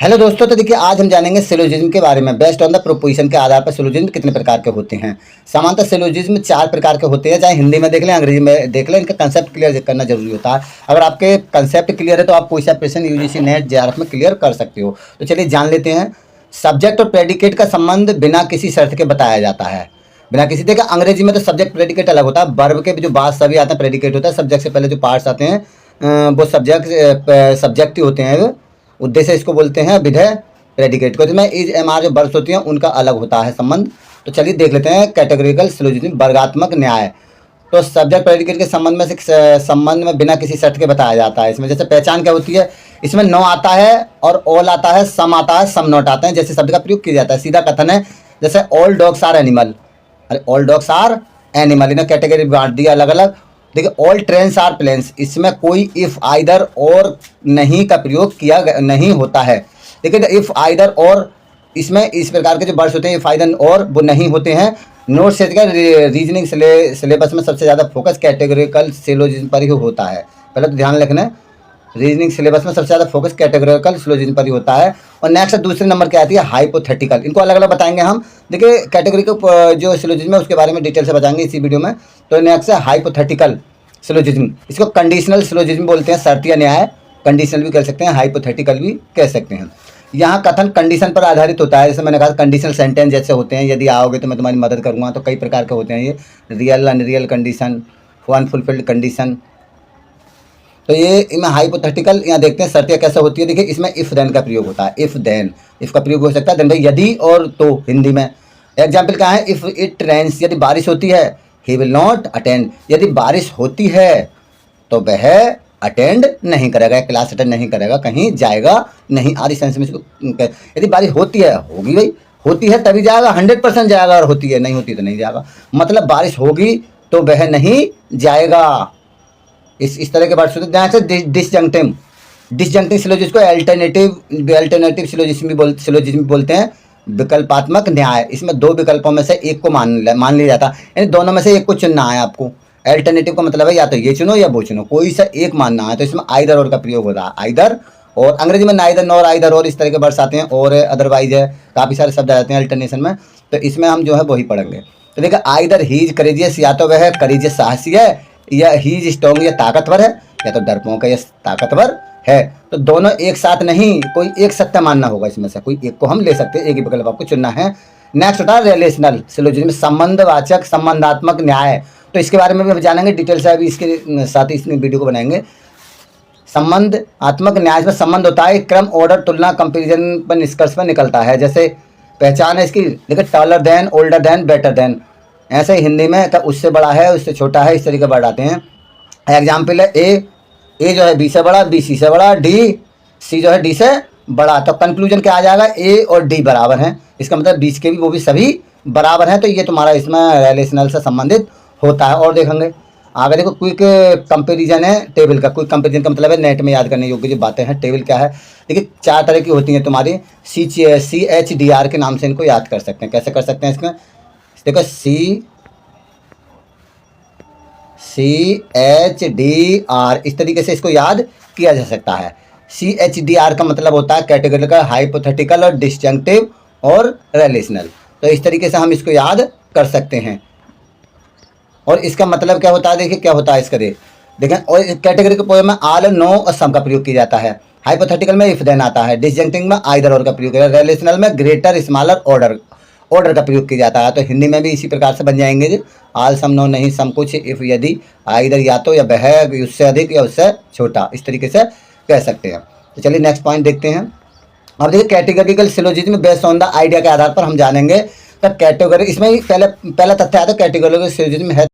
Hello दोस्तों, तो देखिए आज हम जानेंगे सिलोजिज्म के बारे में। बेस्ड ऑन द प्रोपोजिशन के आधार पर सिलोजिज्म कितने प्रकार के होते हैं। सामान्यतः सिलोजिज्म 4 प्रकार के होते हैं, चाहे हिंदी में देख लें अंग्रेजी में देख लें। इनका कंसेप्ट क्लियर करना जरूरी होता है। अगर आपके कंसेप्ट क्लियर है तो आप कोई सा प्रश्न यूजीसी नेट जेआरएफ में क्लियर कर सकते हो। तो चलिए जान लेते हैं। सब्जेक्ट और प्रेडिकेट का संबंध बिना किसी शर्त के बताया जाता है। बिना किसी देखा अंग्रेजी में तो सब्जेक्ट प्रेडिकेट अलग होता है। वर्ब के जो बाद सभी आते हैं प्रेडिकेट होता है। सब्जेक्ट से पहले जो पार्ट्स आते हैं वो सब्जेक्ट ही होते हैं। उद्देश्य इसको बोलते हैं विधेय प्रेडिकेट को। इसमें इज एम आर जो वर्ब्स होती हैं उनका अलग होता है संबंध। तो चलिए देख लेते हैं कैटेगरिकल सिलोजिज्म वर्गात्मक न्याय। तो सब्जेक्ट प्रेडिकेट के संबंध में बिना किसी शर्त के बताया जाता है। इसमें जैसे पहचान क्या होती है, इसमें नो आता है और ऑल आता है, सम आता है, सम नॉट आते हैं जैसे शब्द का प्रयोग किया जाता है। सीधा कथन है जैसे ऑल डॉग्स आर एनिमल। अरे ऑल डॉग्स आर एनिमल, इन्हें कैटेगरी बांट दिया अलग अलग। देखिए ऑल ट्रेन्स आर प्लेन्स, इसमें कोई इफ आइदर और नहीं का प्रयोग किया नहीं होता है। देखिए इफ आइदर और इसमें इस प्रकार के जो वर्ड्स होते हैं इफ आइदर और वो नहीं होते हैं। नोट से रीजनिंग सिलेबस में सबसे ज़्यादा फोकस कैटेगरिकल सिलोजिज्म पर ही होता है। पहले तो ध्यान रखना, रीजनिंग सिलेबस में सबसे ज़्यादा फोकस कैटेगरिकल सिलोजिज्म पर ही होता है। और नेक्स्ट दूसरे नंबर क्या आती है, हाइपोथेटिकल। इनको अलग अलग बताएंगे हम। देखिए कैटेगरिकल जो सिलोजिज्म है उसके बारे में डिटेल से बताएंगे इसी वीडियो में। तो नेक्स्ट है हाइपोथेटिकल सिलोजिज्म। इसको कंडीशनल सिलोजिज्म बोलते हैं, शर्तिया न्याय कंडीशनल भी कह सकते हैं, हाइपोथेटिकल भी कह सकते हैं। यहाँ कथन कंडीशन पर आधारित होता है। जैसे मैंने कहा कंडीशनल सेंटेंस जैसे होते हैं, यदि आओगे तो मैं तुम्हारी मदद करूँगा। तो कई प्रकार के होते हैं ये, real unreal condition, unfulfilled condition. तो ये इनमें हाइपोथेटिकल यहाँ देखते हैं शर्तियाँ कैसे होती है। देखिए इसमें इफ देन का प्रयोग होता है। इफ देन, इफ का प्रयोग हो सकता है देन भाई यदि और तो हिंदी में। एग्जाम्पल क्या है, इफ इट रेन्स, यदि बारिश होती है, ही विल नॉट अटेंड, यदि बारिश होती है तो वह अटेंड नहीं करेगा, क्लास अटेंड नहीं करेगा, कहीं जाएगा नहीं। आदि सेंस में इसको यदि बारिश होती है, होगी भाई, होती है तभी जाएगा, 100% जाएगा, और होती है नहीं होती तो नहीं जाएगा। मतलब बारिश होगी तो वह नहीं जाएगा। इस तरह के वर्ड्स होते हैं। जहाँ से डिसजंक्टिव सिलोजिज्म को अल्टरनेटिव सिलोजिज्म भी बोलते हैं। विकल्पात्मक न्याय, इसमें दो विकल्पों में से एक को मान लिया जाता है, यानी दोनों में से एक को चुनना है आपको। अल्टरनेटिव का मतलब है या तो ये चुनो या वो चुनो, कोई सा एक मानना है। तो इसमें आइदर और का प्रयोग होता है। आइदर और, अंग्रेजी में नाइदर नॉर, आइदर और, इस तरह के वर्ड्स आते हैं। और अदरवाइज है, काफ़ी सारे शब्द आ जाते हैं अल्टरनेशन में। तो इसमें हम जो है वही पढ़ेंगे। तो देखिए आइदर ही इज करेजियस, या तो वह करेजियस साहसी है, या ही इज स्ट्रॉन्ग या ताकतवर है, या तो डरपोक है या ताकतवर है। तो दोनों एक साथ नहीं, कोई एक सत्य मानना होगा। इसमें से कोई एक को हम ले सकते हैं, एक ही विकल्प आपको चुनना है। नेक्स्ट होता है रिलेशनल सिलोजिज्म, संबंधवाचक संबंधात्मक न्याय। तो इसके बारे में भी जानेंगे डिटेल से, अभी इसके साथ ही इस वीडियो को बनाएंगे। संबंधात्मक न्याय में संबंध होता है क्रम, ऑर्डर, तुलना, कंपेरिजन पर निष्कर्ष पर निकलता है। जैसे पहचान है इसकी, देखिए taller than, older than, better than. ऐसे ही हिंदी में तो उससे बड़ा है, उससे छोटा है, इस तरीके वर्ड आते हैं। एग्जाम्पल है ए जो है बी से बड़ा, बी सी से बड़ा, डी सी जो है डी से बड़ा। तो कंक्लूजन क्या आ जाएगा, ए और डी बराबर हैं। इसका मतलब बीच के भी वो भी सभी बराबर हैं। तो ये तुम्हारा इसमें रिलेशनल से संबंधित होता है। और देखेंगे आगे, देखो क्विक कंपेरिजन है टेबल का। क्विक कंपेरिजन का मतलब है नेट में याद करने योग्य जो बातें हैं। टेबल क्या है, देखिए 4 तरह की होती हैं तुम्हारी। CHDR के नाम से इनको याद कर सकते हैं। कैसे कर सकते हैं इसमें, देखो CHDR, इस तरीके से इसको याद किया जा सकता है। CHDR का मतलब होता है कैटेगरिकल, हाइपोथेटिकल और डिसजंक्टिव और रिलेशनल। तो इस तरीके से हम इसको याद कर सकते हैं। और इसका मतलब क्या होता है, देखिए क्या होता है इसका देखें। और कैटेगरी के पोएम में आल, नो और सम का प्रयोग किया जाता है। हाइपोथेटिकल में इफ देन आता है। डिसजंक्टिव में आइदर और का प्रयोग किया जाता है। रिलेशनल में ग्रेटर, स्मॉलर, ऑर्डर का प्रयोग किया जाता है। तो हिंदी में भी इसी प्रकार से बन जाएंगे, आल, सम, नो, नहीं, सम, कुछ, इफ, यदि, आइदर या तो, या वह, उससे अधिक या उससे छोटा, इस तरीके से कह सकते हैं। तो चलिए नेक्स्ट पॉइंट देखते हैं। अब देखिए categorical syllogism based on the idea के आधार पर हम जानेंगे। तो कैटेगरी, इसमें ही पहला तथ्य आता है कैटेगरिकल सिलोजिज्म है